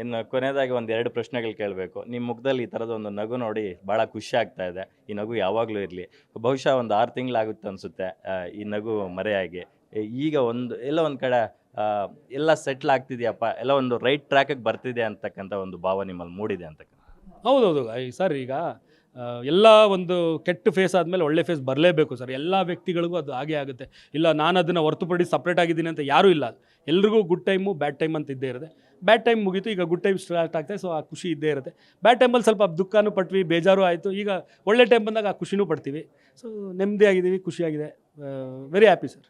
ಇನ್ನು ಕೊನೆಯದಾಗಿ ಒಂದೆರಡು ಪ್ರಶ್ನೆಗಳು ಕೇಳಬೇಕು. ನಿಮ್ಮ ಮುಖದಲ್ಲಿ ಈ ಥರದ ಒಂದು ನಗು ನೋಡಿ ಭಾಳ ಖುಷಿ ಆಗ್ತಾ ಇದೆ. ಈ ನಗು ಯಾವಾಗಲೂ ಇರಲಿ. ಬಹುಶಃ ಒಂದು 6 ತಿಂಗಳಾಗುತ್ತೆ ಅನಿಸುತ್ತೆ ಈ ನಗು ಮರೆಯಾಗಿ. ಈಗ ಒಂದು ಎಲ್ಲೋ ಒಂದು ಕಡೆ ಎಲ್ಲ ಸೆಟ್ಲ್ ಆಗ್ತಿದೆಯಪ್ಪ, ಎಲ್ಲ ಒಂದು ರೈಟ್ ಟ್ರ್ಯಾಕಿಗೆ ಬರ್ತಿದೆ ಅಂತಕ್ಕಂಥ ಒಂದು ಭಾವ ನಿಮ್ಮಲ್ಲಿ ಮೂಡಿದೆ ಅಂತಕ್ಕಂಥ. ಹೌದೌದು ಸರ್. ಈಗ ಎಲ್ಲ ಒಂದು ಕೆಟ್ಟ ಫೇಸ್ ಆದಮೇಲೆ ಒಳ್ಳೆ ಫೇಸ್ ಬರಲೇಬೇಕು ಸರ್. ಎಲ್ಲ ವ್ಯಕ್ತಿಗಳಿಗೂ ಅದು ಹಾಗೇ ಆಗುತ್ತೆ. ಇಲ್ಲ ನಾನು ಅದನ್ನು ಹೊರತುಪಡಿಸಿ ಸಪ್ರೇಟ್ ಆಗಿದ್ದೀನಿ ಅಂತ ಯಾರೂ ಇಲ್ಲ. ಎಲ್ರಿಗೂ ಗುಡ್ ಟೈಮು ಬ್ಯಾಡ್ ಟೈಮ್ ಅಂತ ಇದ್ದೇ ಇರುತ್ತೆ. ಬ್ಯಾಡ್ ಟೈಮ್ ಮುಗೀತು, ಈಗ ಗುಡ್ ಟೈಮ್ ಸ್ಟಾರ್ಟ್ ಆಗ್ತಾಯಿದೆ. ಸೊ ಆ ಖುಷಿ ಇದ್ದೇ ಇರುತ್ತೆ. ಬ್ಯಾಡ್ ಟೈಮಲ್ಲಿ ಸ್ವಲ್ಪ ದುಃಖನೂ ಪಟ್ವಿ, ಬೇಜಾರು ಆಯಿತು. ಈಗ ಒಳ್ಳೆ ಟೈಮ್ ಬಂದಾಗ ಆ ಖುಷಿನೂ ಪಡ್ತೀವಿ. ಸೊ ನೆಮ್ಮದಿಯಾಗಿದ್ದೀವಿ, ಖುಷಿಯಾಗಿದೆ. Very happy sir.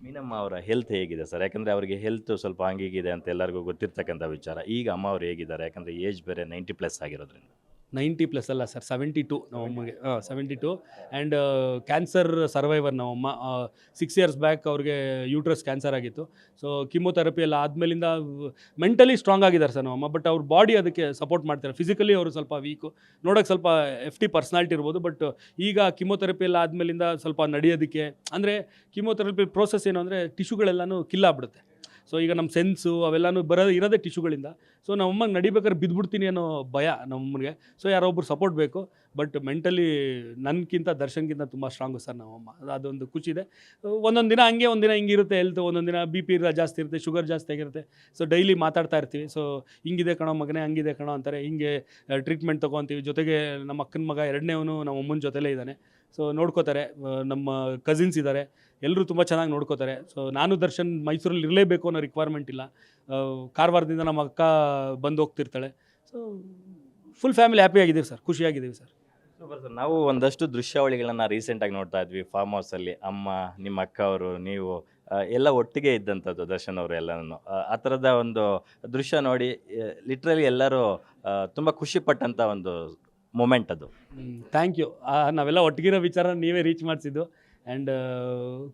ಮೀನಮ್ಮ ಅವರ ಹೆಲ್ತ್ ಹೇಗಿದೆ ಸರ್? ಯಾಕಂದರೆ ಅವರಿಗೆ ಹೆಲ್ತ್ ಸ್ವಲ್ಪ ಹಂಗೀಗಿದೆ ಅಂತ ಎಲ್ಲರಿಗೂ ಗೊತ್ತಿರ್ತಕ್ಕಂಥ ವಿಚಾರ. ಈಗ ಅಮ್ಮ ಅವರು ಹೇಗಿದ್ದಾರೆ? ಯಾಕಂದರೆ ಏಜ್ ಬೇರೆ 90+ ಆಗಿರೋದ್ರಿಂದ. 90+ ಅಲ್ಲ ಸರ್, 72 ನಮ್ಮಮ್ಮಗೆ. 72 ಆ್ಯಂಡ್ ಕ್ಯಾನ್ಸರ್ ಸರ್ವೈವರ್ ನಮ್ಮಮ್ಮ. 6 ಇಯರ್ಸ್ ಬ್ಯಾಕ್ ಅವ್ರಿಗೆ ಯೂಟ್ರಸ್ ಕ್ಯಾನ್ಸರ್ ಆಗಿತ್ತು. ಸೊ ಕೀಮೋಥೆರಪಿ ಎಲ್ಲ ಆದಮೇಲಿಂದ ಮೆಂಟಲಿ ಸ್ಟ್ರಾಂಗ್ ಆಗಿದ್ದಾರೆ ಸರ್ ನಮ್ಮಮ್ಮ. ಬಟ್ ಅವ್ರ ಬಾಡಿ ಅದಕ್ಕೆ ಸಪೋರ್ಟ್ ಮಾಡ್ತಾರೆ. ಫಿಸಿಕಲಿ ಅವರು ಸ್ವಲ್ಪ ವೀಕು, ನೋಡೋಕ್ಕೆ ಸ್ವಲ್ಪ FT ಪರ್ಸ್ನಾಲಿಟಿ ಇರ್ಬೋದು. ಬಟ್ ಈಗ ಕೀಮೋಥೆರಪಿ ಎಲ್ಲ ಆದಮೇಲಿಂದ ಸ್ವಲ್ಪ ನಡೆಯೋದಕ್ಕೆ, ಅಂದರೆ ಕೀಮೋಥೆರಪಿ ಪ್ರೋಸೆಸ್ ಏನು ಅಂದರೆ ಟಿಶ್ಯೂಗಳೆಲ್ಲನೂ ಕಿಲ್ಲಾಗ್ಬಿಡುತ್ತೆ. ಸೊ ಈಗ ನಮ್ಮ ಸೆನ್ಸು ಅವೆಲ್ಲನೂ ಇರೋದೇ ಟಿಶ್ಯೂಗಳಿಂದ. ಸೊ ನಮ್ಮಮ್ಮಗೆ ನಡಿಬೇಕಾದ್ರೆ ಬಿದ್ದುಬಿಡ್ತೀನಿ ಅನ್ನೋ ಭಯ ನಮ್ಮಮ್ಮನಿಗೆ. ಸೊ ಯಾರೊಬ್ಬರು ಸಪೋರ್ಟ್ ಬೇಕು. ಬಟ್ ಮೆಂಟಲಿ ನನಗಿಂತ ದರ್ಶನ್ಗಿಂತ ತುಂಬ ಸ್ಟ್ರಾಂಗು ಸರ್ ನಮ್ಮಮ್ಮ. ಅದೊಂದು ಖುಷಿ ಇದೆ. ಒಂದೊಂದು ದಿನ ಹಂಗೆ, ಒಂದಿನ ಹಿಂಗಿರುತ್ತೆ ಹೆಲ್ತು, ಒಂದೊಂದು ದಿನ BP ಜಾಸ್ತಿ ಇರುತ್ತೆ, ಶುಗರ್ ಜಾಸ್ತಿ ಆಗಿರುತ್ತೆ. ಸೊ ಡೈಲಿ ಮಾತಾಡ್ತಾ ಇರ್ತೀವಿ. ಸೊ ಹಿಂಗಿದೆ ಕಣೋ ಮಗನೇ, ಹಂಗಿದೆ ಕಣೋ ಅಂತಾರೆ. ಹಿಂಗೆ ಟ್ರೀಟ್ಮೆಂಟ್ ತೊಗೊತೀವಿ. ಜೊತೆಗೆ ನಮ್ಮ ಅಕ್ಕನ ಮಗ ಎರಡನೇವನು ನಮ್ಮ ಅಮ್ಮನ ಜೊತೆಲೇ ಇದ್ದಾನೆ. ಸೊ ನೋಡ್ಕೋತಾರೆ. ನಮ್ಮ ಕಸಿನ್ಸ್ ಇದ್ದಾರೆ, ಎಲ್ಲರೂ ತುಂಬ ಚೆನ್ನಾಗಿ ನೋಡ್ಕೋತಾರೆ. ಸೊ ನಾನು ದರ್ಶನ್ ಮೈಸೂರಲ್ಲಿ ಇರಲೇಬೇಕು ಅನ್ನೋ ರಿಕ್ವೈರ್ಮೆಂಟ್ ಇಲ್ಲ. ಕಾರವಾರದಿಂದ ನಮ್ಮ ಅಕ್ಕ ಬಂದು ಹೋಗ್ತಿರ್ತಾಳೆ. ಸೊ ಫುಲ್ ಫ್ಯಾಮಿಲಿ ಹ್ಯಾಪಿ ಆಗಿದ್ದೀವಿ ಸರ್, ಖುಷಿಯಾಗಿದ್ದೀವಿ ಸರ್. Super sir. ನಾವು ಒಂದಷ್ಟು ದೃಶ್ಯಾವಳಿಗಳನ್ನು ರೀಸೆಂಟಾಗಿ ನೋಡ್ತಾ ಇದ್ವಿ. ಫಾರ್ಮ್ ಹೌಸಲ್ಲಿ ಅಮ್ಮ, ನಿಮ್ಮ ಅಕ್ಕ ಅವರು, ನೀವು ಎಲ್ಲ ಒಟ್ಟಿಗೆ ಇದ್ದಂಥದ್ದು ದರ್ಶನ್ ಅವರು ಎಲ್ಲನೂ. ಆ ಥರದ ಒಂದು ದೃಶ್ಯ ನೋಡಿ ಲಿಟ್ರಲಿ ಎಲ್ಲರೂ ತುಂಬ ಖುಷಿ ಪಟ್ಟಂಥ ಒಂದು ಮೂಮೆಂಟ್ ಅದು. Thank you. ನಾವೆಲ್ಲ ಒಟ್ಟಿಗಿರೋ ವಿಚಾರ ನೀವೇ ರೀಚ್ ಮಾಡಿಸಿದ್ದು. ಆ್ಯಂಡ್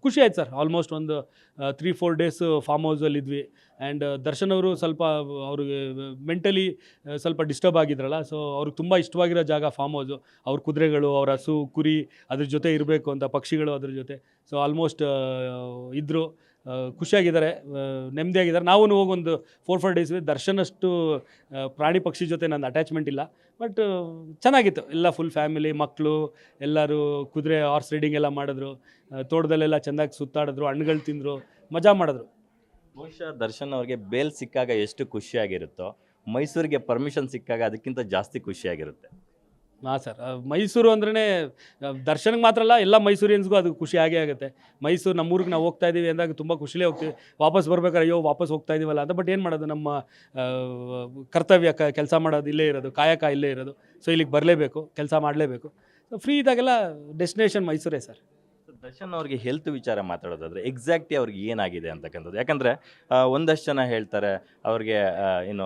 ಖುಷಿ ಆಯ್ತು ಸರ್. ಆಲ್ಮೋಸ್ಟ್ ಒಂದು 3-4 ಡೇಸ್ ಫಾರ್ಮ್ ಹೌಸಲ್ಲಿ ಇದ್ವಿ. ಆ್ಯಂಡ್ ದರ್ಶನ್ ಅವರು ಸ್ವಲ್ಪ ಅವ್ರಿಗೆ ಮೆಂಟಲಿ ಸ್ವಲ್ಪ ಡಿಸ್ಟರ್ಬ್ ಆಗಿದ್ರಲ್ಲ. ಸೊ ಅವ್ರಿಗೆ ತುಂಬ ಇಷ್ಟವಾಗಿರೋ ಜಾಗ ಫಾರ್ಮ್ ಹೌಸು. ಅವ್ರ ಕುದುರೆಗಳು, ಅವ್ರ ಹಸು, ಕುರಿ ಅದ್ರ ಜೊತೆ ಇರಬೇಕು ಅಂತ, ಪಕ್ಷಿಗಳು ಅದ್ರ ಜೊತೆ. ಸೊ ಆಲ್ಮೋಸ್ಟ್ ಇದ್ದರು, ಖುಷಿಯಾಗಿದ್ದಾರೆ, ನೆಮ್ಮದಿಯಾಗಿದ್ದಾರೆ. ನಾವು ಹೋಗಿ ಒಂದು 4-5 ಡೇಸ್ ದರ್ಶನಷ್ಟು ಪ್ರಾಣಿ ಪಕ್ಷಿ ಜೊತೆ ನನ್ನ ಅಟ್ಯಾಚ್ಮೆಂಟ್ ಇಲ್ಲ. ಬಟ್ ಚೆನ್ನಾಗಿತ್ತು. ಎಲ್ಲ ಫುಲ್ ಫ್ಯಾಮಿಲಿ, ಮಕ್ಕಳು ಎಲ್ಲರೂ ಕುದುರೆ ಹಾರ್ಸ್ ರೈಡಿಂಗ್ ಎಲ್ಲ ಮಾಡಿದ್ರು. ತೋಟದಲ್ಲೆಲ್ಲ ಚೆಂದಾಗಿ ಸುತ್ತಾಡಿದ್ರು, ಹಣ್ಣುಗಳು ತಿಂದರು, ಮಜಾ ಮಾಡಿದ್ರು. ಬಹುಶಃ ದರ್ಶನ್ ಅವ್ರಿಗೆ ಬೇಲ್ ಸಿಕ್ಕಾಗ ಎಷ್ಟು ಖುಷಿಯಾಗಿರುತ್ತೋ, ಮೈಸೂರಿಗೆ ಪರ್ಮಿಷನ್ ಸಿಕ್ಕಾಗ ಅದಕ್ಕಿಂತ ಜಾಸ್ತಿ ಖುಷಿಯಾಗಿರುತ್ತೆ. ಹಾಂ ಸರ್. ಮೈಸೂರು ಅಂದ್ರೇ ದರ್ಶನ್ಗೆ ಮಾತ್ರ ಅಲ್ಲ, ಎಲ್ಲ ಮೈಸೂರಿಯನ್ಸ್ಗೂ ಅದು ಖುಷಿ ಆಗೇ ಆಗುತ್ತೆ. ಮೈಸೂರು ನಮ್ಮೂರಿಗೆ ನಾವು ಹೋಗ್ತಾ ಇದ್ದೀವಿ ಅಂದಾಗ ತುಂಬ ಖುಷಿಲೇ ಹೋಗ್ತೀವಿ. ವಾಪಸ್ ಬರ್ಬೇಕಾದ್ರೆ ಅಯ್ಯೋ ವಾಪಸ್ ಹೋಗ್ತಾ ಇದ್ದೀವಲ್ಲ ಅಂತ. ಬಟ್ ಏನು ಮಾಡೋದು, ನಮ್ಮ ಕರ್ತವ್ಯ, ಕೆಲಸ ಮಾಡೋದು ಇಲ್ಲೇ ಇರೋದು, ಕಾಯಕ ಇಲ್ಲೇ ಇರೋದು. ಸೊ ಇಲ್ಲಿಗೆ ಬರಲೇಬೇಕು, ಕೆಲಸ ಮಾಡಲೇಬೇಕು. ಸೊ ಫ್ರೀ ಇದ್ದಾಗೆಲ್ಲ ಡೆಸ್ಟಿನೇಷನ್ ಮೈಸೂರೇ ಸರ್. ದರ್ಶನ್ ಅವ್ರಿಗೆ ಹೆಲ್ತ್ ವಿಚಾರ ಮಾತಾಡೋದಾದ್ರೆ ಎಕ್ಸಾಕ್ಟ್ಲಿ ಅವ್ರಿಗೆ ಏನಾಗಿದೆ ಅಂತಕ್ಕಂಥದ್ದು. ಯಾಕಂದರೆ ಒಂದಷ್ಟು ಜನ ಹೇಳ್ತಾರೆ ಅವ್ರಿಗೆ ಏನು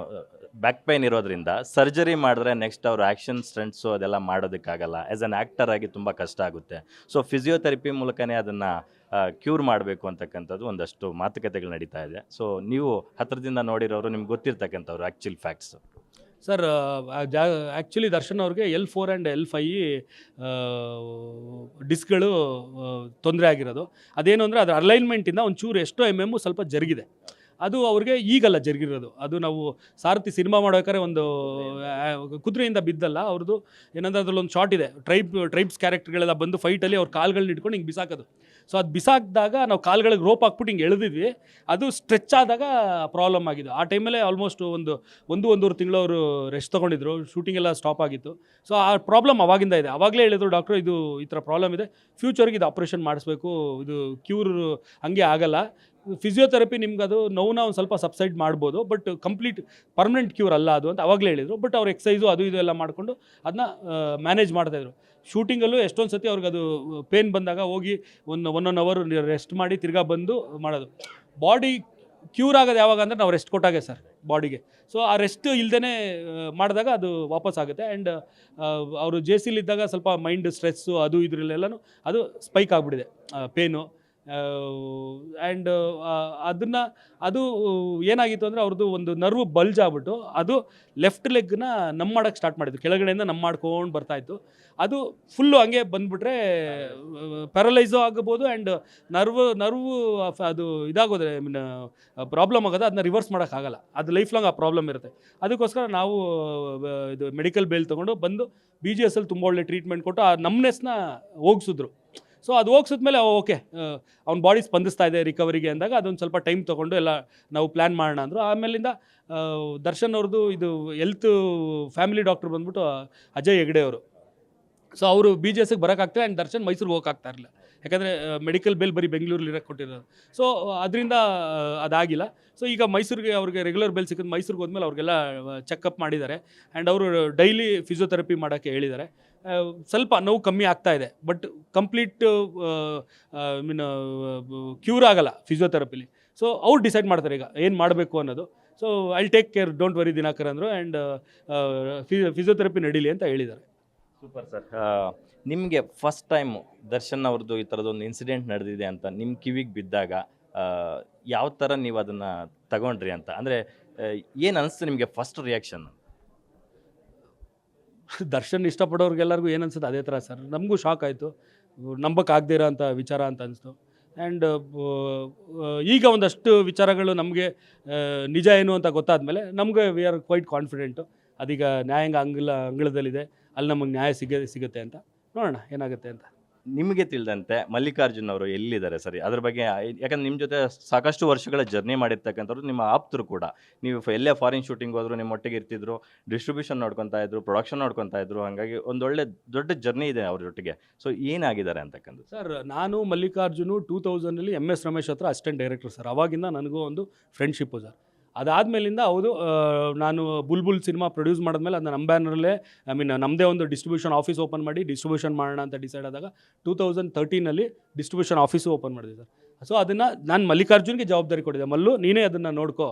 ಬ್ಯಾಕ್ ಪೈನ್ ಇರೋದ್ರಿಂದ ಸರ್ಜರಿ ಮಾಡಿದ್ರೆ ನೆಕ್ಸ್ಟ್ ಅವರು ಆ್ಯಕ್ಷನ್ ಸ್ಟಂಟ್ಸು ಅದೆಲ್ಲ ಮಾಡೋದಕ್ಕಾಗಲ್ಲ. ಆ್ಯಸ್ ಅನ್ ಆ್ಯಕ್ಟರ್ ಆಗಿ ತುಂಬ ಕಷ್ಟ ಆಗುತ್ತೆ. ಸೊ ಫಿಸಿಯೋಥೆರಪಿ ಮೂಲಕನೇ ಅದನ್ನು ಕ್ಯೂರ್ ಮಾಡಬೇಕು ಅಂತಕ್ಕಂಥದ್ದು ಒಂದಷ್ಟು ಮಾತುಕತೆಗಳು ನಡೀತಾ ಇದೆ. ಸೊ ನೀವು ಹತ್ತಿರದಿಂದ ನೋಡಿರೋರು, ನಿಮ್ಗೆ ಗೊತ್ತಿರ್ತಕ್ಕಂಥವ್ರು actual facts. Sir actually Darshan ಅವ್ರಿಗೆ L4 ಆ್ಯಂಡ್ L5 ಡಿಸ್ಕ್ಗಳು ತೊಂದರೆ ಆಗಿರೋದು. ಅದೇನು ಅಂದರೆ ಅದರ ಅಲೈನ್ಮೆಂಟಿಂದ ಒಂಚೂರು ಎಷ್ಟೋ ಸ್ವಲ್ಪ ಜರುಗಿದೆ. ಅದು ಅವ್ರಿಗೆ ಈಗಲ್ಲ ಜರುಗಿರೋದು. ಅದು ನಾವು ಸಾರಥಿ ಸಿನಿಮಾ ಮಾಡ್ಬೇಕಾದ್ರೆ ಒಂದು ಕುದುರೆಯಿಂದ ಬಿದ್ದಲ್ಲ ಅವ್ರದ್ದು. ಏನಂದರೆ ಅದರಲ್ಲೊಂದು ಶಾಟ್ ಇದೆ, ಟ್ರೈಬ್ಸ್ ಕ್ಯಾರೆಕ್ಟರ್ಗಳೆಲ್ಲ ಬಂದು ಫೈಟಲ್ಲಿ ಅವ್ರ ಕಾಲ್ಗಳನ್ನ ಇಟ್ಕೊಂಡು ಹಿಂಗೆ ಬಿಸಾಕೋದು. ಸೊ ಅದು ಬಿಸಾಕಿದಾಗ ನಾವು ಕಾಲ್ಗಳಿಗೆ ರೋಪ್ ಹಾಕ್ಬಿಟ್ಟು ಹಿಂಗೆ ಎಳೆದಿದ್ವಿ. ಅದು ಸ್ಟ್ರೆಚ್ ಆದಾಗ ಪ್ರಾಬ್ಲಮ್ ಆಗಿದೆ. ಆ ಟೈಮಲ್ಲೇ ಆಲ್ಮೋಸ್ಟ್ ಒಂದೂವರೆ ತಿಂಗಳು ಅವರು ರೆಸ್ಟ್ ತೊಗೊಂಡಿದ್ರು. ಶೂಟಿಂಗ್ ಎಲ್ಲ ಸ್ಟಾಪ್ ಆಗಿತ್ತು. ಸೊ ಆ ಪ್ರಾಬ್ಲಮ್ ಅವಾಗಿಂದ ಇದೆ. ಆವಾಗಲೇ ಹೇಳಿದ್ರು ಡಾಕ್ಟ್ರು, ಇದು ಈ ಥರ ಪ್ರಾಬ್ಲಮ್ ಇದೆ, ಫ್ಯೂಚರ್ಗೆ ಇದು ಆಪ್ರೇಷನ್ ಮಾಡಿಸ್ಬೇಕು, ಇದು ಕ್ಯೂರ್ ಹಂಗೆ ಆಗಲ್ಲ. ಫಿಸಿಯೋಥೆರಪಿ ನಿಮ್ಗೆ ಅದು ನೋವನ್ನ ಒಂದು ಸ್ವಲ್ಪ ಸಬ್ಸೈಡ್ ಮಾಡ್ಬೋದು, ಬಟ್ ಕಂಪ್ಲೀಟ್ ಪರ್ಮನೆಂಟ್ ಕ್ಯೂರ್ ಅಲ್ಲ ಅದು ಅಂತ ಅವಾಗಲೇ ಹೇಳಿದರು. ಬಟ್ ಅವ್ರು ಎಕ್ಸೈಸು ಅದು ಇದು ಎಲ್ಲ ಮಾಡಿಕೊಂಡು ಅದನ್ನ ಮ್ಯಾನೇಜ್ ಮಾಡ್ತಾಯಿದ್ರು. ಶೂಟಿಂಗಲ್ಲೂ ಎಷ್ಟೊಂದು ಸತಿ ಅವ್ರಿಗೆ ಅದು ಪೇನ್ ಬಂದಾಗ ಹೋಗಿ 1 ಅವರ್ ರೆಸ್ಟ್ ಮಾಡಿ ತಿರ್ಗಾ ಬಂದು ಮಾಡೋದು. ಬಾಡಿ ಕ್ಯೂರ್ ಆಗೋದು ಯಾವಾಗ ಅಂದರೆ ನಾವು ರೆಸ್ಟ್ ಕೊಟ್ಟಾಗೆ ಸರ್ ಬಾಡಿಗೆ. ಸೊ ಆ ರೆಸ್ಟ್ ಇಲ್ಲದೇ ಮಾಡಿದಾಗ ಅದು ವಾಪಸ್ ಆಗುತ್ತೆ. ಆ್ಯಂಡ್ ಅವರು JCಲಿದ್ದಾಗ ಸ್ವಲ್ಪ ಮೈಂಡ್ ಸ್ಟ್ರೆಸ್ಸು ಅದು ಇದರಲ್ಲೆಲ್ಲನೂ ಅದು ಸ್ಪೈಕ್ ಆಗಿಬಿಟ್ಟಿದೆ ಪೇನು. ಆ್ಯಂಡ್ ಅದು ಏನಾಗಿತ್ತು ಅಂದರೆ ಅವ್ರದ್ದು ಒಂದು ನರ್ವ್ ಬಲ್ಜ್ ಆಗ್ಬಿಟ್ಟು ಅದು ಲೆಫ್ಟ್ ಲೆಗ್ನ ನಮ್ ಮಾಡೋಕ್ಕೆ ಸ್ಟಾರ್ಟ್ ಮಾಡಿದ್ದು, ಕೆಳಗಡೆಯಿಂದ ನಮ್ ಮಾಡ್ಕೊಂಡು ಬರ್ತಾಯಿತ್ತು. ಅದು ಫುಲ್ಲು ಹಂಗೆ ಬಂದುಬಿಟ್ರೆ ಪ್ಯಾರಲೈಸು ಆಗಬೋದು ಆ್ಯಂಡ್ ನರ್ವ್ ಅದು ಇದಾಗೋದ್ರೆ ಐ ಮೀನ್ ಪ್ರಾಬ್ಲಮ್ ಆಗೋದು, ಅದನ್ನ ರಿವರ್ಸ್ ಮಾಡೋಕ್ಕಾಗಲ್ಲ, ಅದು ಲೈಫ್ ಲಾಂಗ್ ಆ ಪ್ರಾಬ್ಲಮ್ ಇರುತ್ತೆ. ಅದಕ್ಕೋಸ್ಕರ ನಾವು ಇದು ಮೆಡಿಕಲ್ ಬೇಲ್ ತೊಗೊಂಡು ಬಂದು BGS ಅಲ್ಲಿ ತುಂಬ ಒಳ್ಳೆ ಟ್ರೀಟ್ಮೆಂಟ್ ಕೊಟ್ಟು ಆ ನಮ್ನೆಸ್ನ ಹೋಗಿಸಿದ್ರು. ಸೊ ಅದು ಹೋಗ್ಸಿದ್ಮೇಲೆ ಓಕೆ ಅವ್ನ ಬಾಡಿ ಸ್ಪಂದಿಸ್ತಾ ಇದೆ ರಿಕವರಿಗೆ ಅಂದಾಗ ಅದೊಂದು ಸ್ವಲ್ಪ ಟೈಮ್ ತೊಗೊಂಡು ಎಲ್ಲ ನಾವು ಪ್ಲ್ಯಾನ್ ಮಾಡೋಣ ಅಂದರು. ಆಮೇಲಿಂದ ದರ್ಶನ್ ಅವ್ರದ್ದು ಇದು ಹೆಲ್ತ್ ಫ್ಯಾಮಿಲಿ ಡಾಕ್ಟ್ರ್ ಬಂದ್ಬಿಟ್ಟು ಅಜಯ್ ಹೆಗ್ಡೆ ಅವರು. ಸೊ ಅವರು BGSಗೆ ಬರೋಕ್ಕಾಗ್ತಾರೆ ಆ್ಯಂಡ್ ದರ್ಶನ್ ಮೈಸೂರಿಗೆ ಹೋಗೋಕ್ಕಾಗ್ತಾ ಇರಲಿಲ್ಲ, ಯಾಕಂದರೆ ಮೆಡಿಕಲ್ ಬೇಲ್ ಬರೀ ಬೆಂಗಳೂರಲ್ಲಿ ಇರೋಕ್ಕೆ ಕೊಟ್ಟಿರೋದು. ಸೊ ಅದರಿಂದ ಅದಾಗಿಲ್ಲ. ಸೊ ಈಗ ಮೈಸೂರಿಗೆ ಅವ್ರಿಗೆ ರೆಗ್ಯುಲರ್ ಬೇಲ್ ಸಿಕ್ಕಿದ್ದು, ಮೈಸೂರಿಗೆ ಹೋದ್ಮೇಲೆ ಅವ್ರಿಗೆಲ್ಲ ಚೆಕಪ್ ಮಾಡಿದ್ದಾರೆ ಆ್ಯಂಡ್ ಅವರು ಡೈಲಿ ಫಿಸಿಯೋಥೆರಪಿ ಮಾಡೋಕ್ಕೆ ಹೇಳಿದ್ದಾರೆ. ಸ್ವಲ್ಪ ನೋವು ಕಮ್ಮಿ ಆಗ್ತಾ ಇದೆ, ಬಟ್ ಕಂಪ್ಲೀಟ್ ಮೀನ್ ಕ್ಯೂರ್ ಆಗಲ್ಲ ಫಿಸಿಯೋಥೆರಪಿಲಿ. ಸೊ ಅವ್ರು ಡಿಸೈಡ್ ಮಾಡ್ತಾರೆ ಈಗ ಏನು ಮಾಡಬೇಕು ಅನ್ನೋದು. So I take care, don't worry Dinakar ಅಂದರು ಆ್ಯಂಡ್ ಫಿಸಿಯೋಥೆರಪಿ ನಡೀಲಿ ಅಂತ ಹೇಳಿದ್ದಾರೆ. Super sir. ನಿಮಗೆ ಫಸ್ಟ್ ಟೈಮು ದರ್ಶನ್ ಅವ್ರದ್ದು ಈ ಥರದೊಂದು ಇನ್ಸಿಡೆಂಟ್ ನಡೆದಿದೆ ಅಂತ ನಿಮ್ಮ ಕಿವಿಗೆ ಬಿದ್ದಾಗ ಯಾವ ಥರ ನೀವು ಅದನ್ನು ತಗೊಂಡ್ರಿ ಅಂತ, ಅಂದರೆ ಏನು ಅನಿಸ್ತು ನಿಮಗೆ ಫಸ್ಟ್ ರಿಯಾಕ್ಷನ್? ದರ್ಶನ್ ಇಷ್ಟಪಡೋರ್ಗೆಲ್ಲರಿಗೂ ಏನು ಅನ್ಸುತ್ತೆ ಅದೇ ಥರ ಸರ್. ನಮಗೂ ಶಾಕ್ ಆಯಿತು, ನಂಬಕ್ಕಾಗದೇ ಇರೋ ಅಂಥ ವಿಚಾರ ಅಂತ ಅನಿಸ್ತು. ಆ್ಯಂಡ್ ಈಗ ಒಂದಷ್ಟು ವಿಚಾರಗಳು ನಮಗೆ ನಿಜ ಏನು ಅಂತ ಗೊತ್ತಾದಮೇಲೆ ನಮಗೆ ವಿ ಆರ್ ಕ್ವೈಟ್ ಕಾನ್ಫಿಡೆಂಟು. ಅದೀಗ ನ್ಯಾಯಾಂಗ ಅಂಗಳದಲ್ಲಿದೆ, ಅಲ್ಲಿ ನಮಗೆ ನ್ಯಾಯ ಸಿಗುತ್ತೆ ಅಂತ ನೋಡೋಣ ಏನಾಗುತ್ತೆ ಅಂತ. ನಿಮಗೆ ತಿಳಿದಂತೆ ಮಲ್ಲಿಕಾರ್ಜುನ್ ಅವರು ಎಲ್ಲಿದ್ದಾರೆ ಸರಿ, ಅದ್ರ ಬಗ್ಗೆ ಯಾಕಂದ್ರೆ ನಿಮ್ಮ ಜೊತೆ ಸಾಕಷ್ಟು ವರ್ಷಗಳ ಜರ್ನಿ ಮಾಡಿರ್ತಕ್ಕಂಥವ್ರು, ನಿಮ್ಮ ಆಪ್ತರು ಕೂಡ. ನೀವು ಎಲ್ಲೇ ಫಾರಿನ್ ಶೂಟಿಂಗ್ ಹೋದ್ರು ನಿಮ್ಮ ಒಟ್ಟಿಗೆ ಇರ್ತಿದ್ರು, ಡಿಸ್ಟ್ರಿಬ್ಯೂಷನ್ ನೋಡ್ಕೊತಾ ಇದ್ರು, ಪ್ರೊಡಕ್ಷನ್ ನೋಡ್ಕೊತಾ ಇದ್ರು, ಹಾಗಾಗಿ ಒಂದೊಳ್ಳೆ ದೊಡ್ಡ ಜರ್ನಿ ಇದೆ ಅವ್ರ ಜೊತೆಗೆ. ಸೊ ಏನಾಗಿದ್ದಾರೆ ಅಂತಕ್ಕಂಥ ಸರ್, ನಾನು ಮಲ್ಲಿಕಾರ್ಜುನು 2000 MS ರಮೇಶ್ ಹತ್ರ ಅಸಿಸ್ಟೆಂಟ್ ಡೈರೆಕ್ಟರ್ ಸರ್. ಅವಾಗಿಂದ ನನಗೂ ಒಂದು ಫ್ರೆಂಡ್ಶಿಪ್ಪು ಸರ್. ಅದಾದಮೇಲಿಂದ ಹೌದು, ನಾನು ಬುಲ್ಬುಲ್ ಸಿನಿಮಾ ಪ್ರೊಡ್ಯೂಸ್ ಮಾಡಿದ್ಮೇಲೆ ಅದನ್ನ ನಮ್ಮ ಬ್ಯಾನರಲ್ಲೇ ಐ ಮೀನ್ ನಮ್ಮದೇ ಒಂದು ಡಿಸ್ಟ್ರಿಬ್ಯೂಷನ್ ಆಫೀಸ್ ಓಪನ್ ಮಾಡಿ ಡಿಸ್ಟ್ರಿಬ್ಯೂಷನ್ ಮಾಡೋಣ ಅಂತ ಡಿಸೈಡ್ ಆದಾಗ 2013 ಡಿಸ್ಟ್ರಿಬ್ಯೂಷನ್ ಆಫೀಸು ಓಪನ್ ಮಾಡಿದೆ ಸರ್. ಸೊ ಅದನ್ನು ನಾನು ಮಲ್ಲಿಕಾರ್ಜುನ್ಗೆ ಜವಾಬ್ದಾರಿ ಕೊಟ್ಟಿದ್ದೆ, ಮಲ್ಲು ನೀನೇ ಅದನ್ನು ನೋಡ್ಕೋ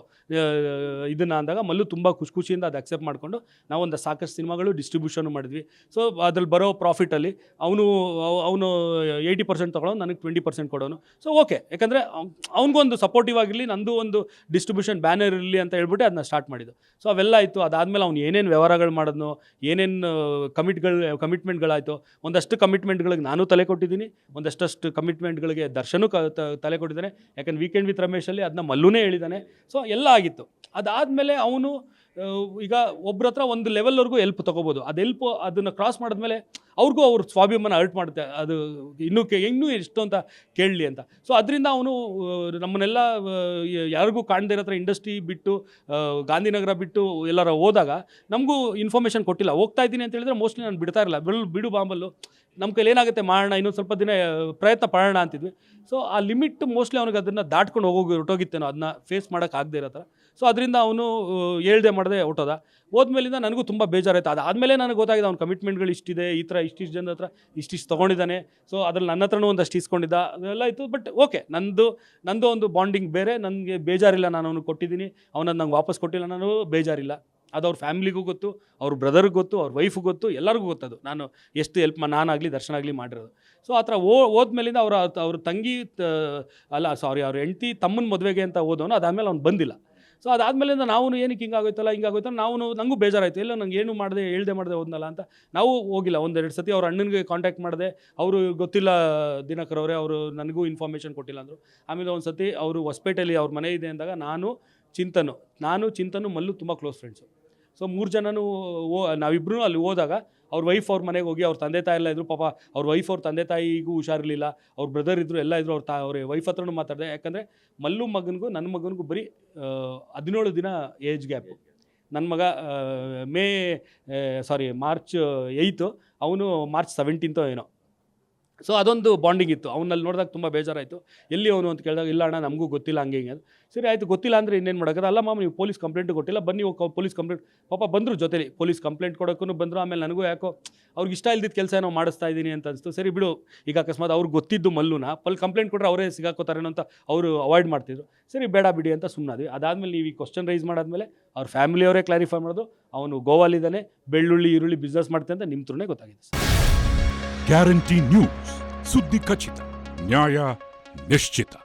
ಇದನ್ನು ಅಂದಾಗ ಮಲ್ಲು ತುಂಬ ಖುಷಿಯಿಂದ ಅದು ಅಕ್ಸೆಪ್ಟ್ ಮಾಡಿಕೊಂಡು ನಾವೊಂದು ಸಾಕಷ್ಟು ಸಿನಿಮಾಗಳು ಡಿಸ್ಟ್ರಿಬ್ಯೂಷನ್ ಮಾಡಿದ್ವಿ. ಸೊ ಅದ್ರಲ್ಲಿ ಬರೋ ಪ್ರಾಫಿಟಲ್ಲಿ ಅವನು 80% ತೊಗೊಳೋನು, ನನಗೆ 20% ಕೊಡೋನು. ಸೊ ಓಕೆ, ಯಾಕಂದರೆ ಅವ್ನಿಗೊಂದು ಸಪೋರ್ಟಿವ್ ಆಗಿರಲಿ, ನಂದು ಒಂದು ಡಿಸ್ಟ್ರಿಬ್ಯೂಷನ್ ಬ್ಯಾನರ್ ಇರಲಿ ಅಂತ ಹೇಳ್ಬಿಟ್ಟು ಅದನ್ನ ಸ್ಟಾರ್ಟ್ ಮಾಡಿದ್ದು. ಸೊ ಅವೆಲ್ಲ ಆಯಿತು. ಅದಾದಮೇಲೆ ಅವ್ನು ಏನೇನು ವ್ಯವಹಾರಗಳು ಮಾಡಿದ್ನೋ, ಏನೇನು ಕಮಿಟ್ಮೆಂಟ್ಗಳಾಯಿತು, ಒಂದಷ್ಟು ಕಮಿಟ್ಮೆಂಟ್ಗಳಿಗೆ ನಾನು ತಲೆ ಕೊಟ್ಟಿದ್ದೀನಿ, ಒಂದಷ್ಟು ಕಮಿಟ್ಮೆಂಟ್ಗಳಿಗೆ ದರ್ಶನು ತಲೆ ಕೊಟ್ಟಿದ್ದಾನೆ. ಯಾಕಂದ್ರೆ ವೀಕೆಂಡ್ ವಿತ್ ರಮೇಶಲ್ಲಿ ಅದನ್ನ ಮಲ್ಲೂನೇ ಹೇಳಿದ್ದಾನೆ. ಸೊ ಎಲ್ಲ ಆಗಿತ್ತು. ಅದಾದಮೇಲೆ ಅವನು ಈಗ ಒಬ್ರ ಹತ್ರ ಒಂದು ಲೆವೆಲ್ವರೆಗೂ ಹೆಲ್ಪ್ ತೊಗೋಬೋದು. ಅದು ಹೆಲ್ಪು ಅದನ್ನು ಕ್ರಾಸ್ ಮಾಡಿದ್ಮೇಲೆ ಅವ್ರಿಗೂ ಅವ್ರ ಸ್ವಾಭಿಮಾನ ಹರ್ಟ್ ಮಾಡುತ್ತೆ, ಅದು ಇನ್ನೂ ಎಷ್ಟು ಅಂತ ಕೇಳಲಿ ಅಂತ. ಸೊ ಅದರಿಂದ ಅವನು ನಮ್ಮನ್ನೆಲ್ಲ ಯಾರಿಗೂ ಕಾಣದೇ ಇರೋ ಹತ್ರ ಇಂಡಸ್ಟ್ರಿ ಬಿಟ್ಟು ಗಾಂಧಿನಗರ ಬಿಟ್ಟು ಎಲ್ಲಾರ ಹೋದಾಗ ನಮಗೂ ಇನ್ಫಾರ್ಮೇಷನ್ ಕೊಟ್ಟಿಲ್ಲ. ಹೋಗ್ತಾ ಇದ್ದೀನಿ ಅಂತ ಹೇಳಿದ್ರೆ ಮೋಸ್ಟ್ಲಿ ನಾನು ಬಿಡ್ತಾ ಇರಲ್ಲ, ಬಿಡು ಬಾಂಬಲ್ಲು, ನಮ್ಮ ಕೈಲಿ ಏನಾಗುತ್ತೆ ಮಾಡೋಣ, ಇನ್ನೊಂದು ಸ್ವಲ್ಪ ದಿನ ಪ್ರಯತ್ನ ಪಡೋಣ ಅಂತಿದ್ವಿ. ಸೊ ಆ ಲಿಮಿಟ್ ಮೋಸ್ಟ್ಲಿ ಅವ್ನಿಗೆ ಅದನ್ನು ದಾಟ್ಕೊಂಡು ಹೊರಟೋಗಿತ್ತೇನೋ, ಅದನ್ನ ಫೇಸ್ ಮಾಡೋಕ್ಕಾಗದೇ ಇರೋ ಥರ. ಸೊ ಅದರಿಂದ ಅವನು ಹೇಳ್ದೆ ಮಾಡದೆ ಹೊಟ್ಟೋದ. ಹೋದ್ಮೇಲಿಂದ ನನಗೂ ತುಂಬ ಬೇಜಾರಾಯಿತು. ಅದಾದಮೇಲೆ ನನಗೆ ಗೊತ್ತಾಗಿದೆ ಅವ್ನ ಕಮಿಟ್ಮೆಂಟ್ಗಳು ಇಷ್ಟಿದೆ, ಈ ಥರ ಇಷ್ಟಿಷ್ಟು ಜನದ ಹತ್ರ ಇಷ್ಟಿಷ್ಟು ತೊಗೊಂಡಿದ್ದಾನೆ. ಸೊ ಅದ್ರಲ್ಲಿ ನನ್ನ ಹತ್ರನೂ ಒಂದಷ್ಟು ಇಸ್ಕೊಂಡಿದ್ದ, ಅದೆಲ್ಲ ಇತ್ತು. ಬಟ್ ಓಕೆ, ನಂದು ಒಂದು ಬಾಂಡಿಂಗ್ ಬೇರೆ, ನನಗೆ ಬೇಜಾರಿಲ್ಲ, ನಾನು ಅವ್ನಿಗೆ ಕೊಟ್ಟಿದ್ದೀನಿ, ಅವನನ್ನು ನಂಗೆ ವಾಪಸ್ ಕೊಟ್ಟಿಲ್ಲ, ನಾನು ಬೇಜಾರಿಲ್ಲ. ಅದು ಅವ್ರ ಫ್ಯಾಮಿಲಿಗೂ ಗೊತ್ತು, ಅವ್ರ ಬ್ರದರ್ಗೆ ಗೊತ್ತು, ಅವ್ರ ವೈಫಿಗೆ ಗೊತ್ತು, ಎಲ್ಲರಿಗೂ ಗೊತ್ತದು ನಾನು ಎಷ್ಟು ಹೆಲ್ಪ್ ನಾನಾಗಲಿ ದರ್ಶನ ಆಗಲಿ ಮಾಡಿರೋದು. ಸೊ ಆ ಥರ ಹೋದ್ಮೇಲಿಂದ ಅವ್ರ ತಂಗಿ ಅವ್ರ ಹೆಂಡ್ತಿ ತಮ್ಮನ ಮದುವೆಗೆ ಅಂತ ಹೋದವನು, ಅದಾದಮೇಲೆ ಅವ್ನು ಬಂದಿಲ್ಲ. ಸೊ ಅದಾದಮೇಲಿಂದ ನಾವು ಏನಕ್ಕೆ ಹಿಂಗಾಗೋಯ್ತಲ್ಲ ನನಗೂ ಬೇಜಾರಾಯಿತು. ಎಲ್ಲ ನಂಗೆ ಏನು ಮಾಡಿದೆ ಹೇಳ್ದೆ ಮಾಡಿದೆ ಹೋದ್ನಲ್ಲ ಅಂತ ನಾವು ಹೋಗಿಲ್ಲ. 1-2 ಸತಿ ಅವ್ರ ಅಣ್ಣನಿಗೆ ಕಾಂಟ್ಯಾಕ್ಟ್ ಮಾಡಿದೆ, ಅವರು ಗೊತ್ತಿಲ್ಲ ದಿನಕರ್ ಅವರೇ, ಅವರು ನನಗೂ ಇನ್ಫಾರ್ಮೇಷನ್ ಕೊಟ್ಟಿಲ್ಲ ಅಂದರು. ಆಮೇಲೆ ಒಂದು ಸತಿ ಅವರು ಹೊಸಪೇಟೆಯಲ್ಲಿ ಅವ್ರ ಮನೆ ಇದೆ ಅಂದಾಗ ನಾನು ಚಿಂತನು ಮಲ್ಲು ತುಂಬ ಕ್ಲೋಸ್ ಫ್ರೆಂಡ್ಸು. ಸೊ 3 ಜನನೂ ನಾವಿಬ್ಬರೂ ಅಲ್ಲಿ ಹೋದಾಗ ಅವ್ರ ವೈಫ್ ಅವ್ರ ಮನೆಗೆ ಹೋಗಿ, ಅವ್ರ ತಂದೆ ತಾಯಿ ಎಲ್ಲ ಇದ್ರು. ಪಾಪ ಅವ್ರ ವೈಫ್ ಅವ್ರ ತಂದೆ ತಾಯಿಗೂ ಹುಷಾರಿರಲಿಲ್ಲ, ಅವ್ರ ಬ್ರದರ್ ಇದ್ದರು, ಎಲ್ಲ ಇದ್ದರು. ಅವ್ರ ವೈಫ್ ಹತ್ರನೂ ಮಾತಾಡಿದೆ. ಯಾಕಂದರೆ ಮಲ್ಲು ಮಗನಿಗೂ ನನ್ನ ಮಗನಿಗೂ ಬರೀ 17 ದಿನ ಏಜ್ ಗ್ಯಾಪು. ನನ್ನ ಮಗ ಮಾರ್ಚ್ 8, ಅವನು ಮಾರ್ಚ್ 17 ಏನೋ. ಸೊ ಅದೊಂದು ಬಾಂಡಿಂಗ್ ಇತ್ತು. ಅವನಲ್ಲಿ ನೋಡಿದಾಗ ತುಂಬ ಬೇಜಾರಾಯಿತು. ಎಲ್ಲಿ ಅವನು ಅಂತ ಕೇಳಿದಾಗ, ಇಲ್ಲ ಅಣ್ಣ ನಮಗೂ ಗೊತ್ತಿಲ್ಲ ಹಂಗೆ ಹಿಂಗೆ. ಸರಿ ಆಯಿತು, ಗೊತ್ತಿಲ್ಲ ಅಂದರೆ ಇನ್ನೇನು ಮಾಡೋದು? ಅಲ್ಲ ಮಾಮ, ನೀವು ಪೊಲೀಸ್ ಕಂಪ್ಲೇಂಟು ಕೊಟ್ಟಿಲ್ಲ, ಬನ್ನಿ ಪೊಲೀಸ್ ಕಂಪ್ಲೇಂಟ್. ಪಾಪ ಬಂದರು ಜೊತೆಲಿ, ಪೊಲೀಸ್ ಕಂಪ್ಲೇಂಟ್ ಕೊಡೋಕ್ಕೂ ಬಂದರು. ಆಮೇಲೆ ನನಗೂ ಯಾಕೋ ಅವ್ರಿಗೆ ಇಷ್ಟ ಇಲ್ದಿದ್ದ ಕೆಲಸ ಏನೋ ಮಾಡಿಸ್ತಾ ಇದ್ದೀನಿ ಅಂತ ಅನಿಸ್ತು. ಸರಿ ಬಿಡು, ಈಗ ಅಕಸ್ಮಾತ್ ಅವ್ರಿಗೆ ಗೊತ್ತಿದ್ದು ಮಲ್ಲುನ ಕಂಪ್ಲೇಂಟ್ ಕೊಟ್ಟರೆ ಅವರೇ ಸಿಗಾಕೋತಾರೇನೋ ಅಂತ ಅವರು ಅವಾಯ್ಡ್ ಮಾಡ್ತಿದ್ರು. ಸರಿ ಬೇಡ ಬಿಡಿ ಅಂತ ಸುಮ್ಮನಾದ್ವಿ. ಅದಾದಮೇಲೆ ನೀವು ಈ ಕ್ವಶನ್ ರೈಸ್ ಮಾಡಾದ್ಮೇಲೆ ಅವ್ರ ಫ್ಯಾಮಿಲಿಯವರೇ ಕ್ಲಾರಿಫೈ ಮಾಡೋದು, ಅವನು ಗೋವಾಲಿದ್ದಾನೆ, ಬೆಳ್ಳುಳ್ಳಿ ಈರುಳ್ಳಿ ಬಿಸ್ನೆಸ್ ಮಾಡ್ತಾನೆ ಅಂತ ನಿಮ್ಮ ಥ್ರೂನೇ ಗೊತ್ತಾಗಿದೆ. ಗ್ಯಾರಂಟಿ ನ್ಯೂಸ್, ಸುದ್ದಿ ಖಚಿತ, ನ್ಯಾಯ ನಿಶ್ಚಿತ.